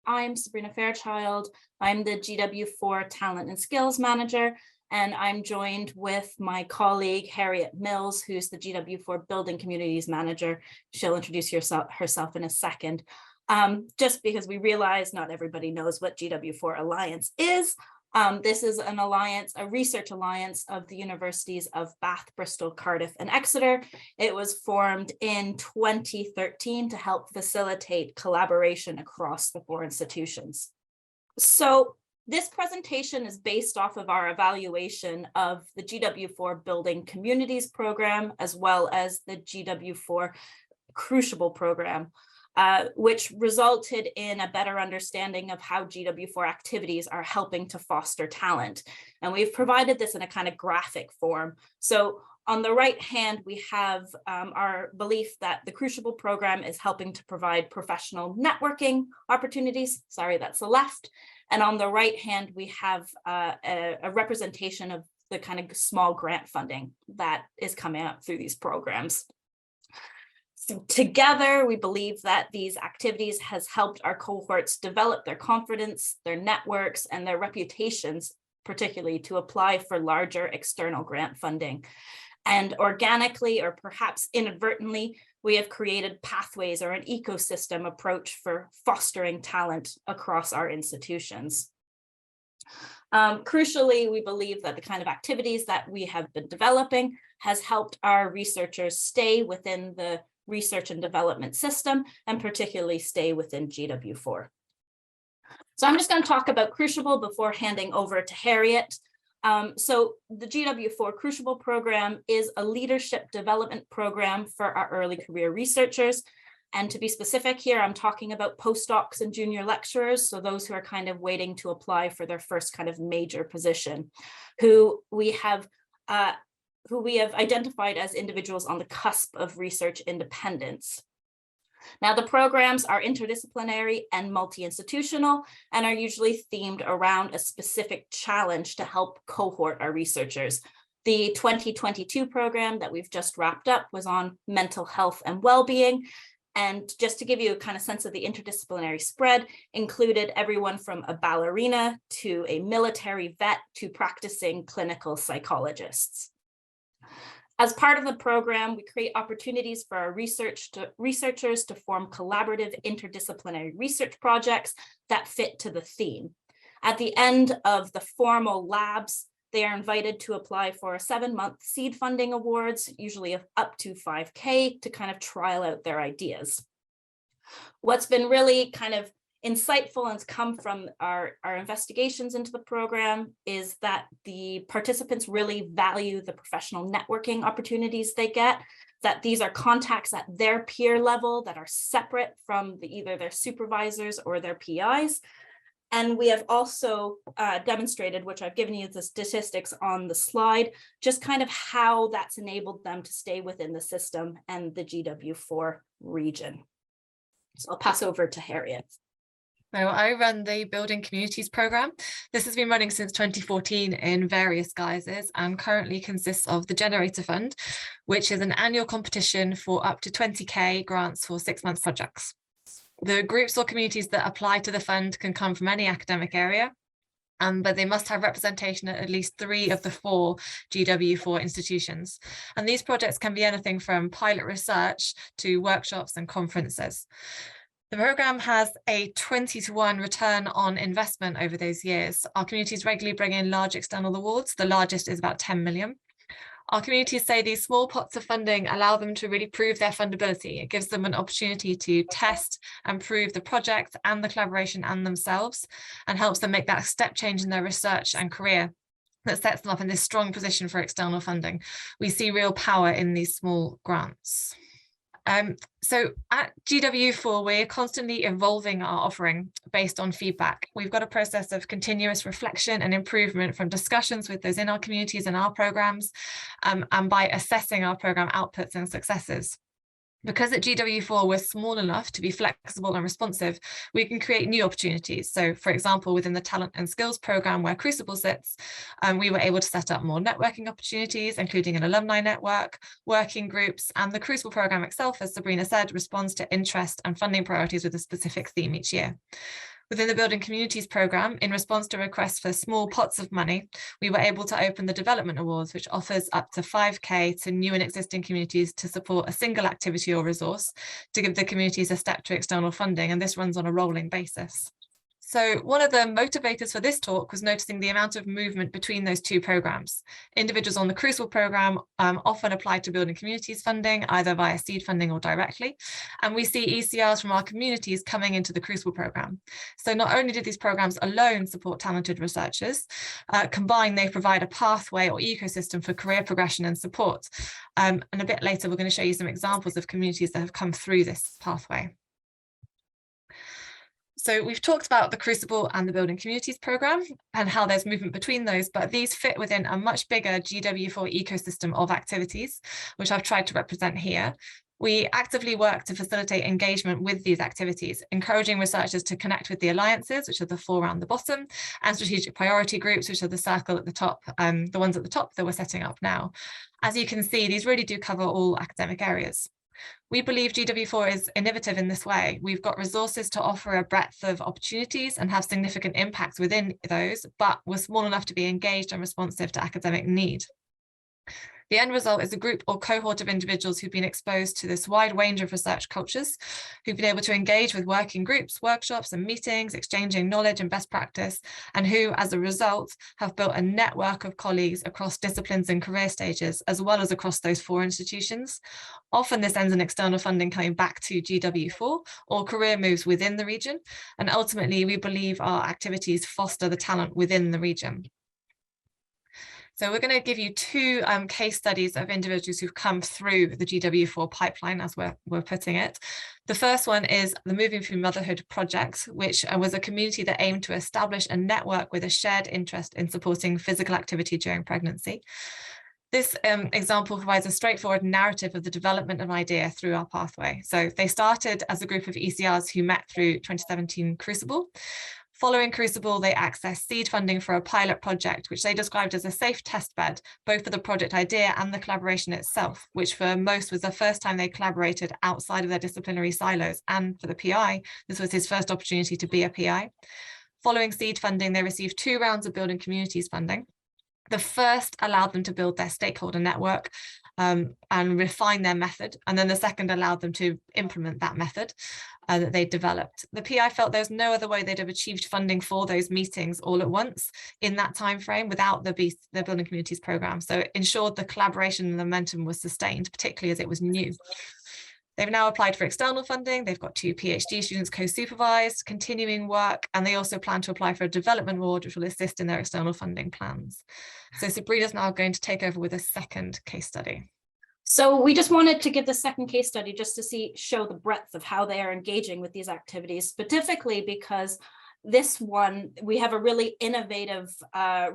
I'm Sabrina Fairchild. I'm the GW4 Talent and Skills Manager, and I'm joined with my colleague, Harriet Mills, who's the GW4 Building Communities Manager. She'll introduce herself in a second. Just because we realize not everybody knows what GW4 Alliance is. This is an alliance, a research alliance of the universities of Bath, Bristol, Cardiff and Exeter. It was formed in 2013 to help facilitate collaboration across the four institutions. So this presentation is based off of our evaluation of the GW4 Building Communities program, as well as the GW4 Crucible program. Which resulted in a better understanding of how GW4 activities are helping to foster talent. And we've provided this in a kind of graphic form. So on the right hand, we have our belief that the Crucible program is helping to provide professional networking opportunities. Sorry, that's the left. And on the right hand, we have a representation of the kind of small grant funding that is coming up through these programs. So together, we believe that these activities has helped our cohorts develop their confidence, their networks, and their reputations, particularly to apply for larger external grant funding. And organically, or perhaps inadvertently, we have created pathways or an ecosystem approach for fostering talent across our institutions. Crucially, we believe that the kind of activities that we have been developing has helped our researchers stay within the research and development system, and particularly stay within GW4. So I'm just going to talk about Crucible before handing over to Harriet. So the GW4 Crucible program is a leadership development program for our early career researchers. And to be specific here, I'm talking about postdocs and junior lecturers, so those who are kind of waiting to apply for their first kind of major position, who we have identified as individuals on the cusp of research independence. Now, the programs are interdisciplinary and multi-institutional and are usually themed around a specific challenge to help cohort our researchers. The 2022 program that we've just wrapped up was on mental health and well-being. And just to give you a kind of sense of the interdisciplinary spread, included everyone from a ballerina to a military vet to practicing clinical psychologists. As part of the program, we create opportunities for our researchers to form collaborative interdisciplinary research projects that fit to the theme. At the end of the formal labs, they are invited to apply for a 7-month seed funding awards, usually of up to 5K, to kind of trial out their ideas. What's been really kind of insightful and has come from our investigations into the program is that the participants really value the professional networking opportunities they get, that these are contacts at their peer level that are separate from either their supervisors or their PIs. And we have also demonstrated, which I've given you the statistics on the slide, just kind of how that's enabled them to stay within the system and the GW4 region. So I'll pass over to Harriet. So I run the Building Communities program. This has been running since 2014 in various guises and currently consists of the Generator Fund, which is an annual competition for up to 20K grants for 6-month projects. The groups or communities that apply to the fund can come from any academic area, but they must have representation at least 3 of the 4 GW4 institutions. And these projects can be anything from pilot research to workshops and conferences. The programme has a 20-to-1 return on investment over those years. Our communities regularly bring in large external awards. The largest is about 10 million. Our communities say these small pots of funding allow them to really prove their fundability. It gives them an opportunity to test and prove the project and the collaboration and themselves, and helps them make that step change in their research and career that sets them up in this strong position for external funding. We see real power in these small grants. So at GW4, we're constantly evolving our offering based on feedback. We've got a process of continuous reflection and improvement from discussions with those in our communities and our programs, and by assessing our program outputs and successes. Because at GW4 we're small enough to be flexible and responsive, we can create new opportunities. So for example, within the Talent and Skills program where Crucible sits, we were able to set up more networking opportunities, including an alumni network, working groups, and the Crucible program itself, as Sabrina said, responds to interest and funding priorities with a specific theme each year. Within the Building Communities programme, in response to requests for small pots of money, we were able to open the Development Awards, which offers up to 5k to new and existing communities to support a single activity or resource to give the communities a step to external funding, and this runs on a rolling basis. So one of the motivators for this talk was noticing the amount of movement between those two programs. Individuals on the Crucible programme often applied to Building Communities funding, either via seed funding or directly. And we see ECRs from our communities coming into the Crucible programme. So not only did these programmes alone support talented researchers, combined they provide a pathway or ecosystem for career progression and support. And a bit later, we're going to show you some examples of communities that have come through this pathway. So we've talked about the Crucible and the Building Communities programme and how there's movement between those, but these fit within a much bigger GW4 ecosystem of activities, which I've tried to represent here. We actively work to facilitate engagement with these activities, encouraging researchers to connect with the alliances, which are the 4 around the bottom, and strategic priority groups, which are the circle at the top, the ones at the top that we're setting up now. As you can see, these really do cover all academic areas. We believe GW4 is innovative in this way. We've got resources to offer a breadth of opportunities and have significant impact within those, but we're small enough to be engaged and responsive to academic need. The end result is a group or cohort of individuals who've been exposed to this wide range of research cultures, who've been able to engage with working groups, workshops and meetings, exchanging knowledge and best practice, and who, as a result, have built a network of colleagues across disciplines and career stages, as well as across those 4 institutions. Often this ends in external funding coming back to GW4 or career moves within the region. And ultimately, we believe our activities foster the talent within the region. So we're going to give you 2 case studies of individuals who've come through the GW4 pipeline, as we're putting it. The first one is the Moving Through Motherhood project, which was a community that aimed to establish a network with a shared interest in supporting physical activity during pregnancy. This example provides a straightforward narrative of the development of an idea through our pathway. So they started as a group of ECRs who met through 2017 Crucible. Following Crucible, they accessed seed funding for a pilot project, which they described as a safe testbed, both for the project idea and the collaboration itself, which for most was the first time they collaborated outside of their disciplinary silos. And for the PI, this was his first opportunity to be a PI. Following seed funding, they received 2 rounds of Building Communities funding. The first allowed them to build their stakeholder network and refine their method. And then the second allowed them to implement that method that they developed. The PI felt there's no other way they'd have achieved funding for those meetings all at once in that time frame without the Building Communities programme. So it ensured the collaboration and the momentum was sustained, particularly as it was new. They've now applied for external funding. They've got 2 PhD students co-supervised, continuing work, and they also plan to apply for a development award, which will assist in their external funding plans. So Sabrina's now going to take over with a second case study. So we just wanted to give the second case study just to show the breadth of how they are engaging with these activities, specifically because this one, we have a really innovative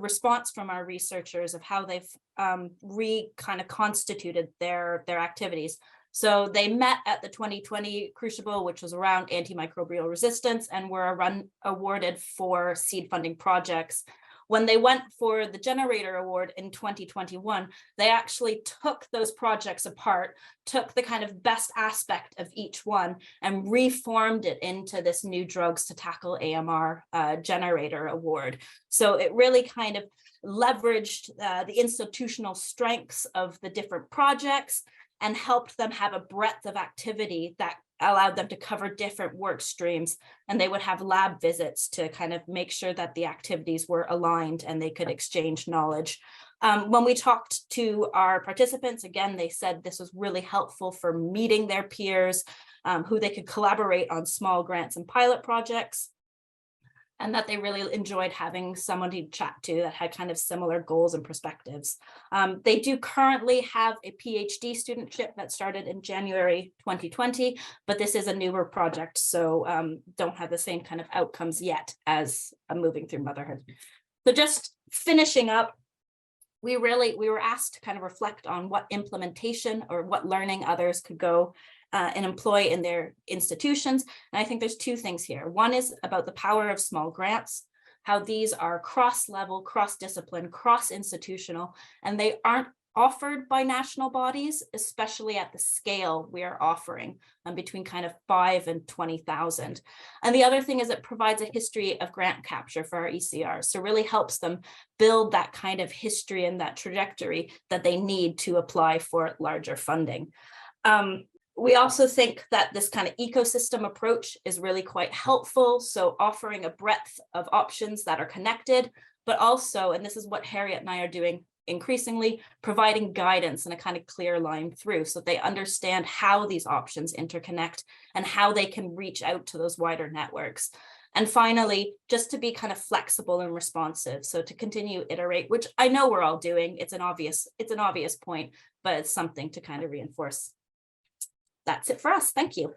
response from our researchers of how they've kind of constituted their activities. So they met at the 2020 Crucible, which was around antimicrobial resistance, and were awarded for seed funding projects. When they went for the Generator Award in 2021, they actually took those projects apart, took the kind of best aspect of each one and reformed it into this New Drugs to Tackle AMR Generator Award. So it really kind of leveraged the institutional strengths of the different projects and helped them have a breadth of activity that allowed them to cover different work streams. And they would have lab visits to kind of make sure that the activities were aligned and they could exchange knowledge. When we talked to our participants, again, they said this was really helpful for meeting their peers, who they could collaborate on small grants and pilot projects, and that they really enjoyed having someone to chat to that had kind of similar goals and perspectives. They do currently have a PhD studentship that started in January 2020, but this is a newer project, so don't have the same kind of outcomes yet as Moving Through Motherhood. So just finishing up, we were asked to kind of reflect on what implementation or what learning others could go and employ in their institutions. And I think there's 2 things here. One is about the power of small grants, how these are cross-level, cross-discipline, cross-institutional, and they aren't offered by national bodies, especially at the scale we are offering, between kind of 5 and 20,000. And the other thing is it provides a history of grant capture for our ECRs. So really helps them build that kind of history and that trajectory that they need to apply for larger funding. We also think that this kind of ecosystem approach is really quite helpful. So offering a breadth of options that are connected, but also, and this is what Harriet and I are doing increasingly, providing guidance and a kind of clear line through so they understand how these options interconnect and how they can reach out to those wider networks. And finally, just to be kind of flexible and responsive. So to continue iterate, which I know we're all doing, it's an obvious point, but it's something to kind of reinforce. That's it for us. Thank you.